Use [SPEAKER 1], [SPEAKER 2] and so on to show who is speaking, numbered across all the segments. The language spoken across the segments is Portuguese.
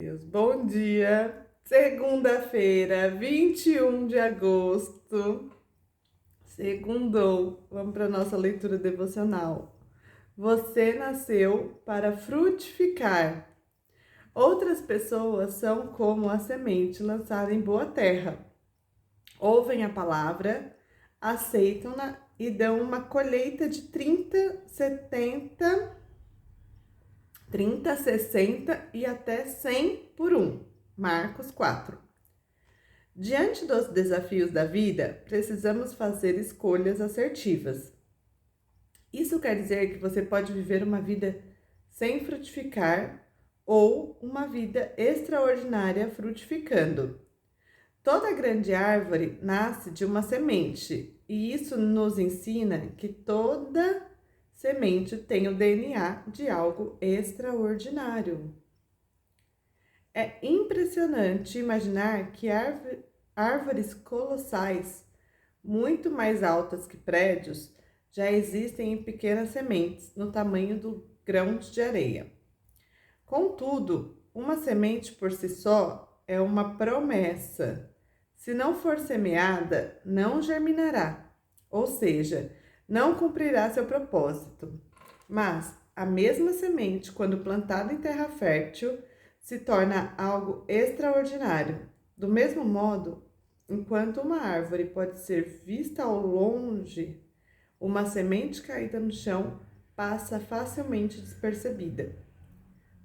[SPEAKER 1] Deus, bom dia! Segunda-feira, 21 de agosto, segundou. Vamos para a nossa leitura devocional. Você nasceu para frutificar. Outras pessoas são como a semente lançada em boa terra. Ouvem a palavra, aceitam-na e dão uma colheita de 30, 60 e até 100 por um. Marcos 4. Diante dos desafios da vida, precisamos fazer escolhas assertivas. Isso quer dizer que você pode viver uma vida sem frutificar ou uma vida extraordinária frutificando. Toda grande árvore nasce de uma semente, e isso nos ensina que toda semente tem o DNA de algo extraordinário. É impressionante imaginar que árvores colossais, muito mais altas que prédios, já existem em pequenas sementes, no tamanho do grão de areia. Contudo, uma semente por si só é uma promessa. Se não for semeada, não germinará, ou seja, não cumprirá seu propósito. Mas a mesma semente, quando plantada em terra fértil, se torna algo extraordinário. Do mesmo modo, enquanto uma árvore pode ser vista ao longe, uma semente caída no chão passa facilmente despercebida.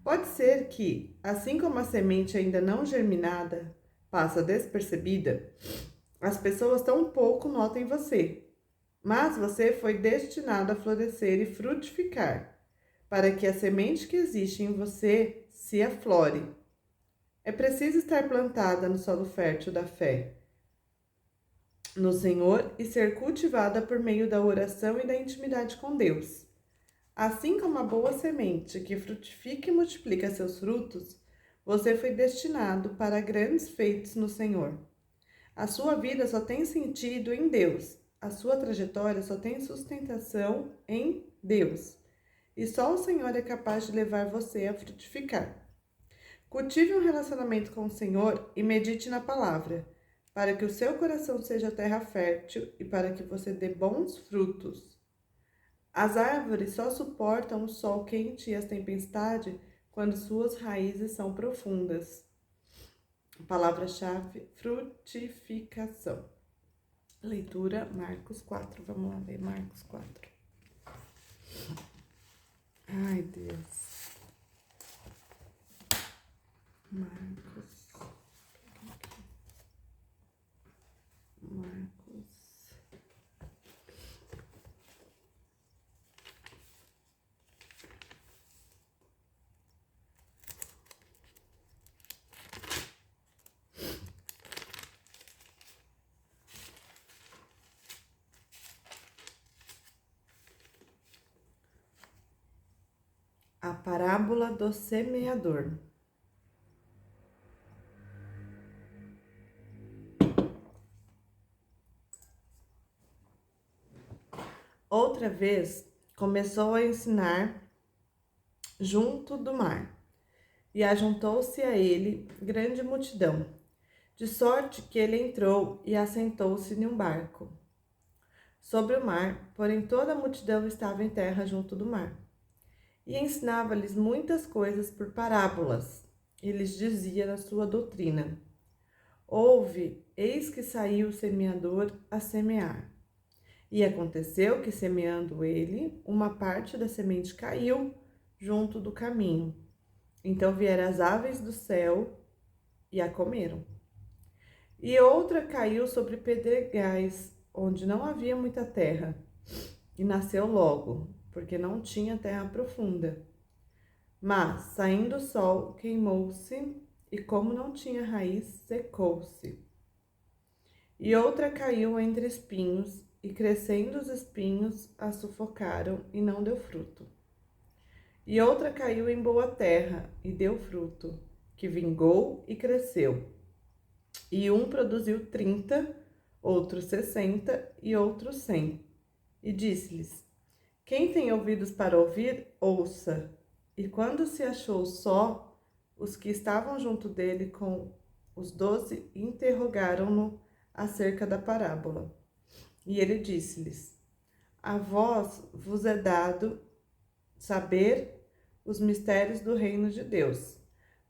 [SPEAKER 1] Pode ser que, assim como a semente ainda não germinada passa despercebida, as pessoas tão pouco notem você, mas você foi destinado a florescer e frutificar, para que a semente que existe em você se aflore. É preciso estar plantada no solo fértil da fé no Senhor e ser cultivada por meio da oração e da intimidade com Deus. Assim como a boa semente que frutifica e multiplica seus frutos, você foi destinado para grandes feitos no Senhor. A sua vida só tem sentido em Deus. A sua trajetória só tem sustentação em Deus. E só o Senhor é capaz de levar você a frutificar. Cultive um relacionamento com o Senhor e medite na palavra, para que o seu coração seja terra fértil e para que você dê bons frutos. As árvores só suportam o sol quente e as tempestades quando suas raízes são profundas. Palavra-chave: frutificação. Leitura Marcos 4. Vamos lá ver Marcos 4. Ai, Deus. Marcos. A parábola do semeador. Outra vez, começou a ensinar junto do mar, e ajuntou-se a ele grande multidão, de sorte que ele entrou e assentou-se em um barco sobre o mar, porém toda a multidão estava em terra junto do mar. E ensinava-lhes muitas coisas por parábolas, e lhes dizia na sua doutrina: Ouve, eis que saiu o semeador a semear. E aconteceu que, semeando ele, uma parte da semente caiu junto do caminho. Então vieram as aves do céu e a comeram. E outra caiu sobre pedregais, onde não havia muita terra, e nasceu logo, porque não tinha terra profunda. Mas, saindo o sol, queimou-se, e como não tinha raiz, secou-se. E outra caiu entre espinhos, e crescendo os espinhos, a sufocaram, e não deu fruto. E outra caiu em boa terra, e deu fruto, que vingou e cresceu. E um produziu 30, outro 60 e outro 100. E disse-lhes: Quem tem ouvidos para ouvir, ouça. E quando se achou só, Os que estavam junto dele com os 12 interrogaram-no acerca da parábola. E ele disse-lhes: A vós vos é dado saber os mistérios do reino de Deus.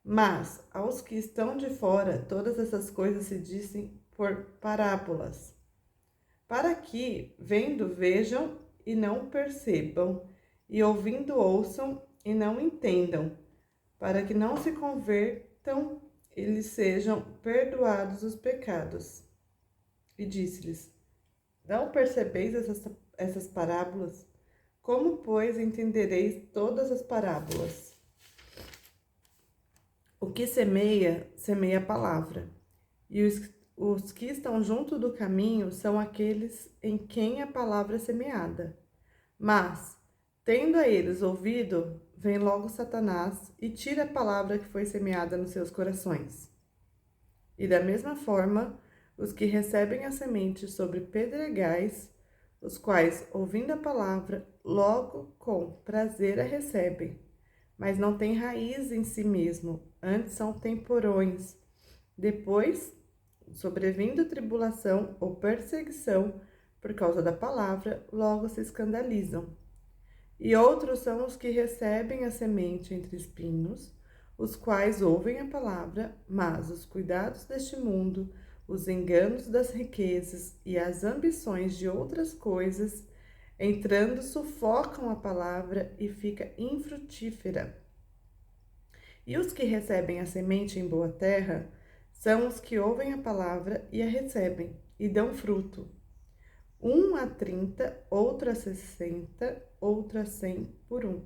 [SPEAKER 1] Mas aos que estão de fora, todas essas coisas se dizem por parábolas, para que, vendo, vejam e não percebam, e ouvindo, ouçam e não entendam, para que não se convertam e lhes sejam perdoados os pecados. E disse-lhes: Não percebeis essas parábolas? Como, pois, entendereis todas as parábolas? O que semeia, semeia a palavra. E os que estão junto do caminho são aqueles em quem a palavra é semeada. Mas, tendo a eles ouvido, vem logo Satanás e tira a palavra que foi semeada nos seus corações. E da mesma forma, os que recebem a semente sobre pedregais, os quais, ouvindo a palavra, logo com prazer a recebem, mas não têm raiz em si mesmo, antes são temporões. Depois, sobrevindo tribulação ou perseguição por causa da palavra, logo se escandalizam. E outros são os que recebem a semente entre espinhos, os quais ouvem a palavra, mas os cuidados deste mundo, os enganos das riquezas e as ambições de outras coisas, entrando, sufocam a palavra e fica infrutífera. E os que recebem a semente em boa terra são os que ouvem a palavra e a recebem, e dão fruto. Um a 30, outro a 60, outro a 100 por um.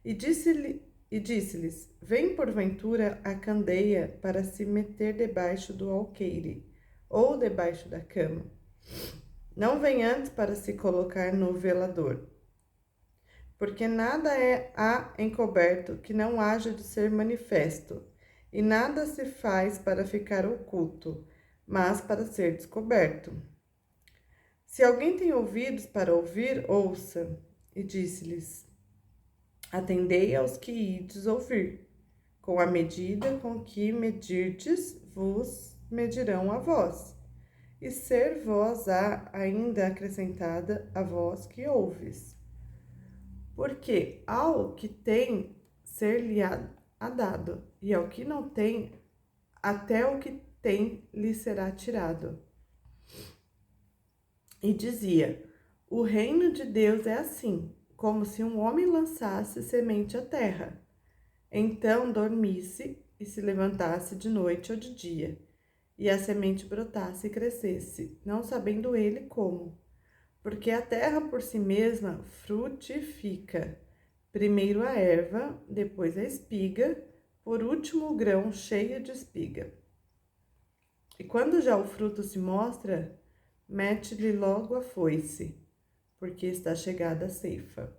[SPEAKER 1] E disse-lhes: Vem porventura a candeia para se meter debaixo do alqueire, ou debaixo da cama. Não vem antes para se colocar no velador. Porque nada há encoberto que não haja de ser manifesto, e nada se faz para ficar oculto, mas para ser descoberto. Se alguém tem ouvidos para ouvir, ouça. E disse-lhes: Atendei aos que ides ouvir. Com a medida com que medirdes, vos medirão a vós. E ser vós há ainda acrescentada a vós que ouves. Porque ao que tem, ser-lhe-á dado, e ao que não tem, até o que tem lhe será tirado. E dizia: O reino de Deus é assim, como se um homem lançasse semente à terra. Então dormisse e se levantasse de noite ou de dia, e a semente brotasse e crescesse, não sabendo ele como. Porque a terra por si mesma frutifica, primeiro a erva, depois a espiga, por último o grão cheio de espiga. E quando já o fruto se mostra, mete-lhe logo a foice, porque está chegada a ceifa.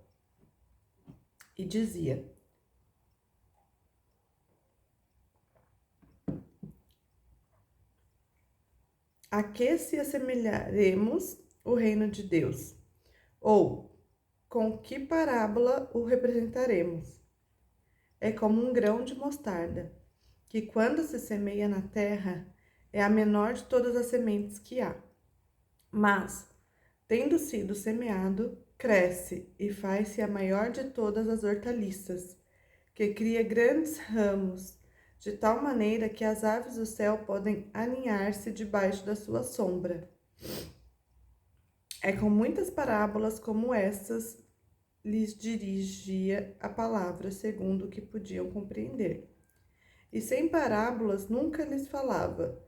[SPEAKER 1] E dizia: A que se assemelharemos o reino de Deus? Ou com que parábola o representaremos? É como um grão de mostarda, que quando se semeia na terra, é a menor de todas as sementes que há. Mas, tendo sido semeado, cresce e faz-se a maior de todas as hortaliças, que cria grandes ramos, de tal maneira que as aves do céu podem aninhar-se debaixo da sua sombra. É com muitas parábolas como estas lhes dirigia a palavra, segundo o que podiam compreender. E sem parábolas nunca lhes falava,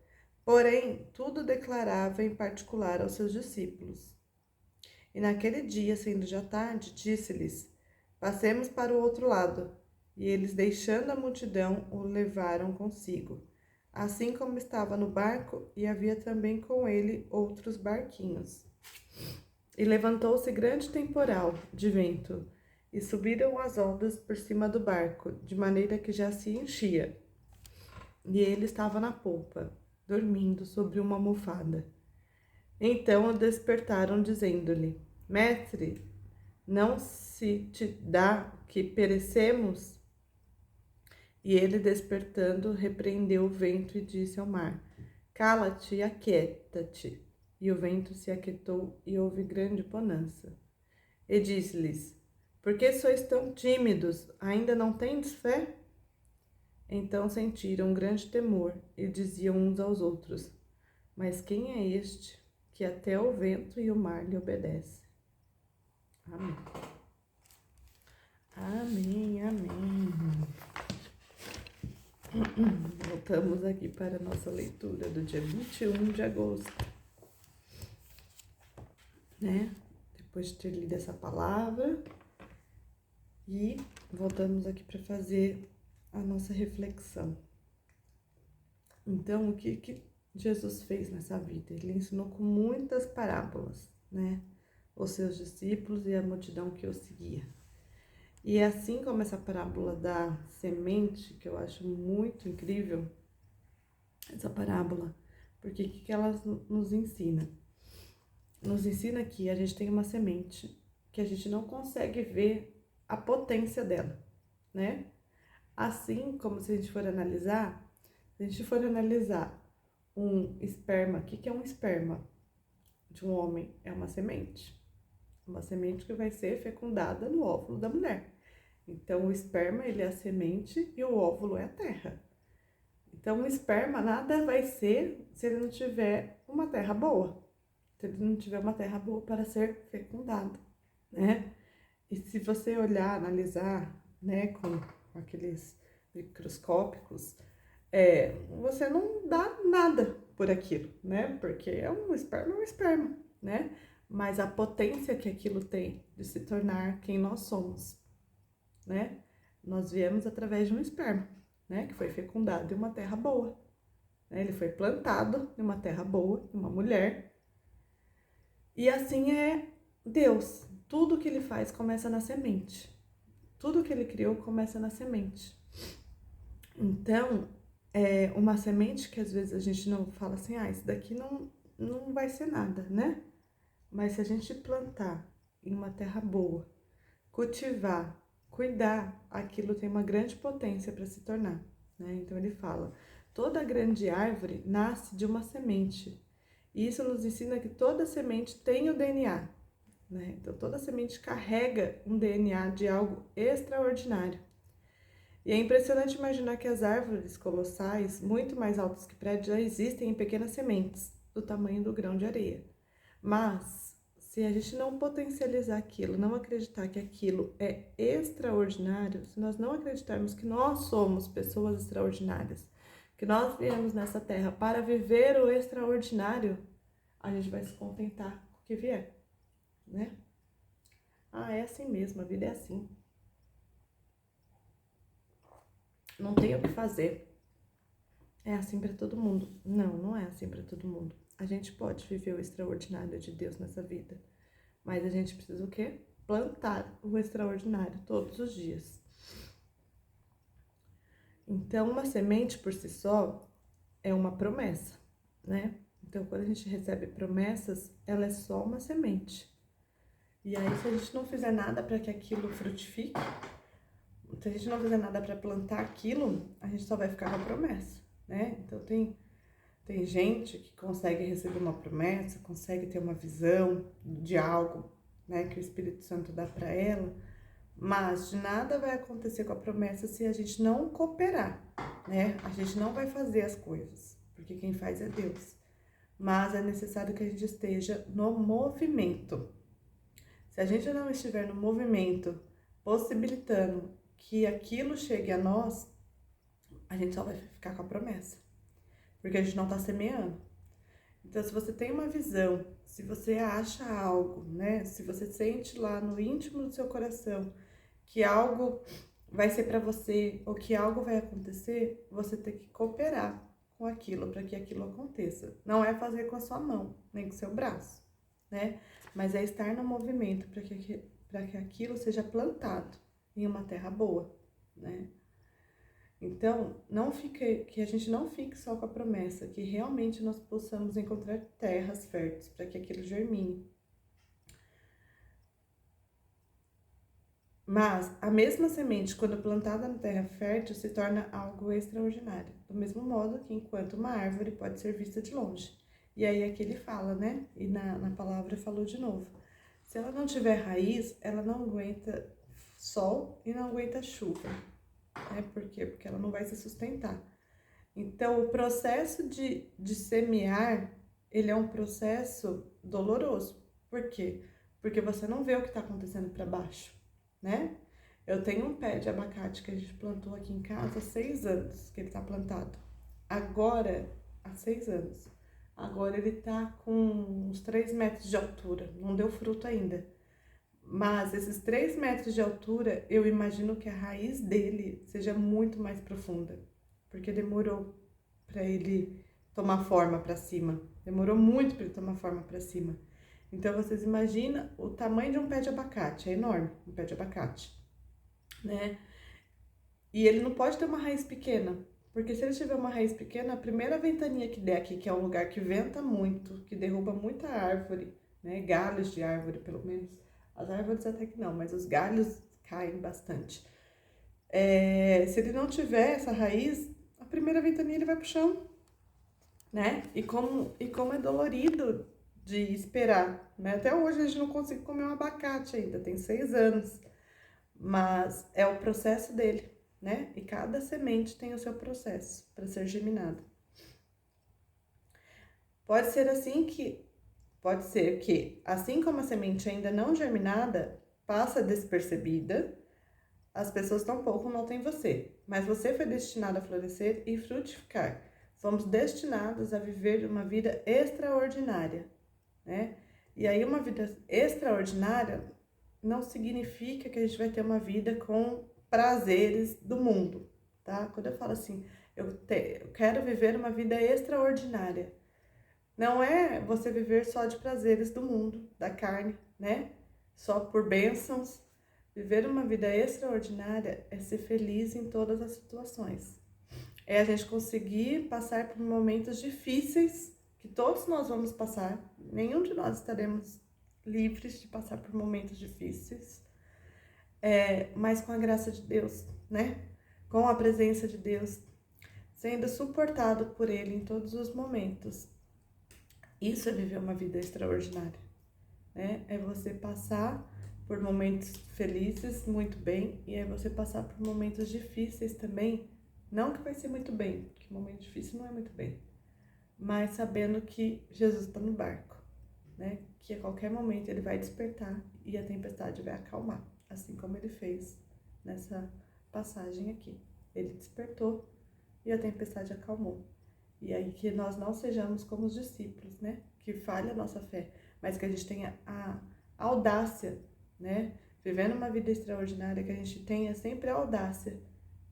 [SPEAKER 1] porém tudo declarava em particular aos seus discípulos. E naquele dia, sendo já tarde, disse-lhes: Passemos para o outro lado. E eles, deixando a multidão, o levaram consigo, assim como estava no barco, e havia também com ele outros barquinhos. E levantou-se grande temporal de vento, e subiram as ondas por cima do barco, de maneira que já se enchia. E ele estava na polpa, dormindo sobre uma almofada. Então o despertaram, dizendo-lhe: Mestre, não se te dá que perecemos? E ele, despertando, repreendeu o vento e disse ao mar: Cala-te e aquieta-te. E o vento se aquietou e houve grande bonança. E disse-lhes: Por que sois tão tímidos? Ainda não tendes fé? Então sentiram grande temor e diziam uns aos outros: Mas quem é este que até o vento e o mar lhe obedece? Amém. Amém, amém. Voltamos aqui para a nossa leitura do dia 21 de agosto, né? Depois de ter lido essa palavra, e voltamos aqui para fazer a nossa reflexão. Então, o que Jesus fez nessa vida? Ele ensinou com muitas parábolas, né? Os seus discípulos e a multidão que o seguia. E é assim como essa parábola da semente, que eu acho muito incrível, essa parábola, porque o que ela nos ensina? Nos ensina que a gente tem uma semente que a gente não consegue ver a potência dela, né? Assim como se a gente for analisar um esperma, o que é um esperma de um homem? É uma semente que vai ser fecundada no óvulo da mulher. Então, o esperma, ele é a semente e o óvulo é a terra. Então, o esperma nada vai ser se ele não tiver uma terra boa. Se ele não tiver uma terra boa para ser fecundado, né? E se você olhar, analisar, né, com aqueles microscópicos, você não dá nada por aquilo, né? Porque é um esperma, né? Mas a potência que aquilo tem de se tornar quem nós somos, né? Nós viemos através de um esperma, né? Que foi fecundado em uma terra boa, né? Ele foi plantado em uma terra boa, em uma mulher. E assim é Deus. Tudo que ele faz começa na semente. Tudo que ele criou começa na semente. Então, é uma semente que às vezes a gente não fala assim, isso daqui não vai ser nada, né? Mas se a gente plantar em uma terra boa, cultivar, cuidar, aquilo tem uma grande potência para se tornar, né? Então ele fala, toda grande árvore nasce de uma semente. E isso nos ensina que toda semente tem o DNA, né? Então toda semente carrega um DNA de algo extraordinário. E é impressionante imaginar que as árvores colossais, muito mais altas que prédios, já existem em pequenas sementes, do tamanho do grão de areia. Mas, se a gente não potencializar aquilo, não acreditar que aquilo é extraordinário, se nós não acreditarmos que nós somos pessoas extraordinárias, que nós viemos nessa terra para viver o extraordinário, a gente vai se contentar com o que vier, né? É assim mesmo, a vida é assim. Não tem o que fazer. É assim para todo mundo. Não é assim para todo mundo. A gente pode viver o extraordinário de Deus nessa vida, mas a gente precisa o quê? Plantar o extraordinário todos os dias. Então, uma semente por si só é uma promessa, né? Então, quando a gente recebe promessas, ela é só uma semente. E aí, se a gente não fizer nada para que aquilo frutifique, se a gente não fizer nada para plantar aquilo, a gente só vai ficar com a promessa, né? Então, tem gente que consegue receber uma promessa, consegue ter uma visão de algo, né, que o Espírito Santo dá para ela, mas de nada vai acontecer com a promessa se a gente não cooperar, né? A gente não vai fazer as coisas, porque quem faz é Deus. Mas é necessário que a gente esteja no movimento. Se a gente não estiver no movimento, possibilitando que aquilo chegue a nós, a gente só vai ficar com a promessa, porque a gente não está semeando. Então, se você tem uma visão, se você acha algo, né? Se você sente lá no íntimo do seu coração que algo vai ser para você ou que algo vai acontecer, você tem que cooperar com aquilo para que aquilo aconteça. Não é fazer com a sua mão, nem com o seu braço, né? Mas é estar no movimento para que aquilo seja plantado em uma terra boa, né? Então, que a gente não fique só com a promessa, que realmente nós possamos encontrar terras férteis para que aquilo germine. Mas a mesma semente, quando plantada na terra fértil, se torna algo extraordinário. Do mesmo modo que enquanto uma árvore pode ser vista de longe. E aí aqui ele fala, né? E na palavra falou de novo. Se ela não tiver raiz, ela não aguenta sol e não aguenta chuva. Por quê? Porque ela não vai se sustentar. Então, o processo de semear, ele é um processo doloroso. Por quê? Porque você não vê o que está acontecendo para baixo, né? Eu tenho um pé de abacate que a gente plantou aqui em casa há 6 anos que ele está plantado. Agora, há 6 anos. Agora ele tá com uns 3 metros de altura, não deu fruto ainda. Mas esses 3 metros de altura, eu imagino que a raiz dele seja muito mais profunda, porque demorou para ele tomar forma para cima. Demorou muito para ele tomar forma para cima. Então vocês imaginam o tamanho de um pé de abacate, é enorme, um pé de abacate, né? E ele não pode ter uma raiz pequena, porque se ele tiver uma raiz pequena, a primeira ventania que der aqui, que é um lugar que venta muito, que derruba muita árvore, né? Galhos de árvore, pelo menos. As árvores até que não, mas os galhos caem bastante. Se ele não tiver essa raiz, a primeira ventania ele vai pro chão, né? E como é dolorido de esperar, né? Até hoje a gente não consegue comer um abacate ainda, tem 6 anos, mas é o processo dele, né? E cada semente tem o seu processo para ser germinado. Pode ser que, assim como a semente ainda não germinada passa despercebida, as pessoas tampouco notam você, mas você foi destinado a florescer e frutificar. Fomos destinados a viver uma vida extraordinária, né? E aí uma vida extraordinária não significa que a gente vai ter uma vida com prazeres do mundo, tá? Quando eu falo assim, eu quero viver uma vida extraordinária, não é você viver só de prazeres do mundo, da carne, né? Só por bênçãos. Viver uma vida extraordinária é ser feliz em todas as situações. É a gente conseguir passar por momentos difíceis, que todos nós vamos passar. Nenhum de nós estaremos livres de passar por momentos difíceis. Mas com a graça de Deus, né? Com a presença de Deus, sendo suportado por Ele em todos os momentos. Isso é viver uma vida extraordinária, né? É você passar por momentos felizes muito bem e é você passar por momentos difíceis também. Não que vai ser muito bem, porque momento difícil não é muito bem, mas sabendo que Jesus está no barco, né? Que a qualquer momento ele vai despertar e a tempestade vai acalmar, assim como ele fez nessa passagem aqui. Ele despertou e a tempestade acalmou. E aí que nós não sejamos como os discípulos, né? Que falha a nossa fé, mas que a gente tenha a audácia, né? Vivendo uma vida extraordinária, que a gente tenha sempre a audácia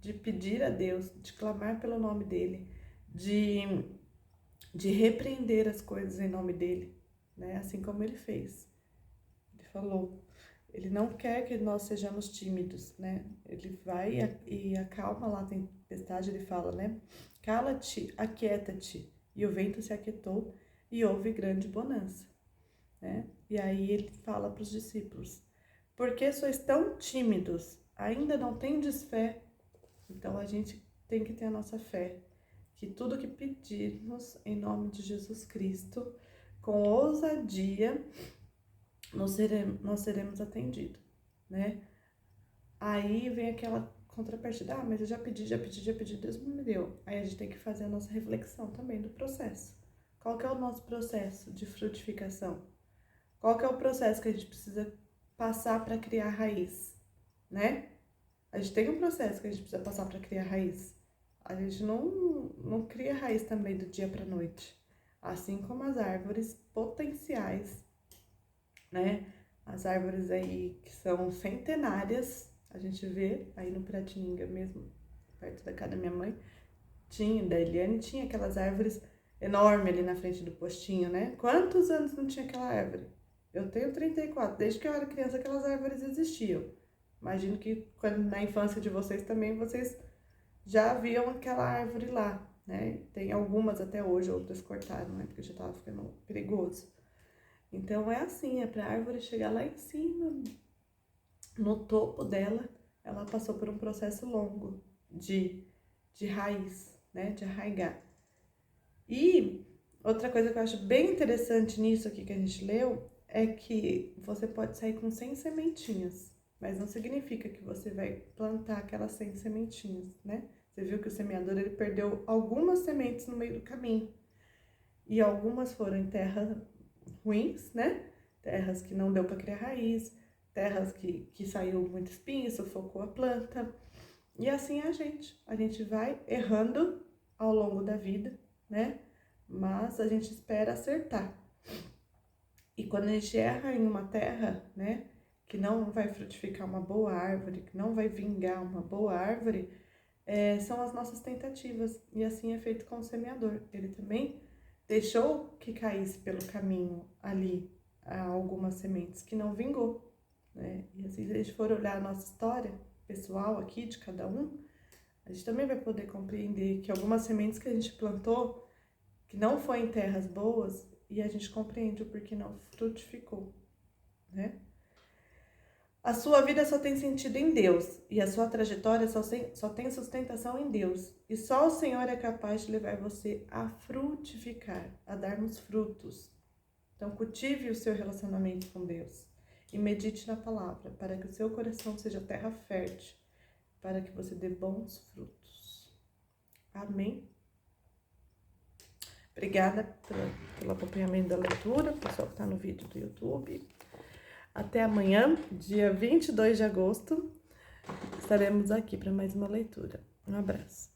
[SPEAKER 1] de pedir a Deus, de clamar pelo nome dele, de repreender as coisas em nome dele, né? Assim como ele fez. Ele falou, ele não quer que nós sejamos tímidos, né? Ele vai e acalma lá a tempestade, ele fala, né? Cala-te, aquieta-te. E o vento se aquietou e houve grande bonança, né? E aí ele fala para os discípulos, por que sois tão tímidos? Ainda não tendes fé? Então a gente tem que ter a nossa fé, que tudo que pedirmos em nome de Jesus Cristo, com ousadia, nós seremos atendidos, né? Aí vem aquela contrapartida, mas eu já pedi, Deus não me deu. Aí a gente tem que fazer a nossa reflexão também do processo. Qual que é o nosso processo de frutificação? Qual que é o processo que a gente precisa passar para criar raiz, né? A gente tem um processo que a gente precisa passar para criar raiz. A gente não cria raiz também do dia para noite. Assim como as árvores potenciais, né? As árvores aí que são centenárias, a gente vê aí no Piratininga mesmo, perto da casa da minha mãe, da Eliane, tinha aquelas árvores enormes ali na frente do postinho, né? Quantos anos não tinha aquela árvore? Eu tenho 34, desde que eu era criança aquelas árvores existiam. Imagino que na infância de vocês também, vocês já viam aquela árvore lá, né? Tem algumas até hoje, outras cortaram, né? Porque já tava ficando perigoso. Então é assim, é pra árvore chegar lá em cima, no topo dela, ela passou por um processo longo de raiz, né? De arraigar. E outra coisa que eu acho bem interessante nisso aqui que a gente leu é que você pode sair com 100 sementinhas, mas não significa que você vai plantar aquelas 100 sementinhas, né? Você viu que o semeador ele perdeu algumas sementes no meio do caminho. E algumas foram em terras ruins, né? Terras que não deu para criar raiz, terras que saiu muito espinho, sufocou a planta. E assim é a gente vai errando ao longo da vida, né? Mas a gente espera acertar. E quando a gente erra em uma terra, né, que não vai frutificar uma boa árvore, que não vai vingar uma boa árvore, são as nossas tentativas. E assim é feito com o semeador. Ele também deixou que caísse pelo caminho ali algumas sementes que não vingou, né? E assim, se a gente for olhar a nossa história pessoal aqui de cada um, a gente também vai poder compreender que algumas sementes que a gente plantou, que não foi em terras boas, e a gente compreende o porquê não frutificou, né? A sua vida só tem sentido em Deus, e a sua trajetória só tem sustentação em Deus. E só o Senhor é capaz de levar você a frutificar, a darmos frutos. Então, cultive o seu relacionamento com Deus e medite na palavra, para que o seu coração seja terra fértil, para que você dê bons frutos. Amém? Obrigada pelo acompanhamento da leitura, pessoal que está no vídeo do YouTube. Até amanhã, dia 22 de agosto, estaremos aqui para mais uma leitura. Um abraço.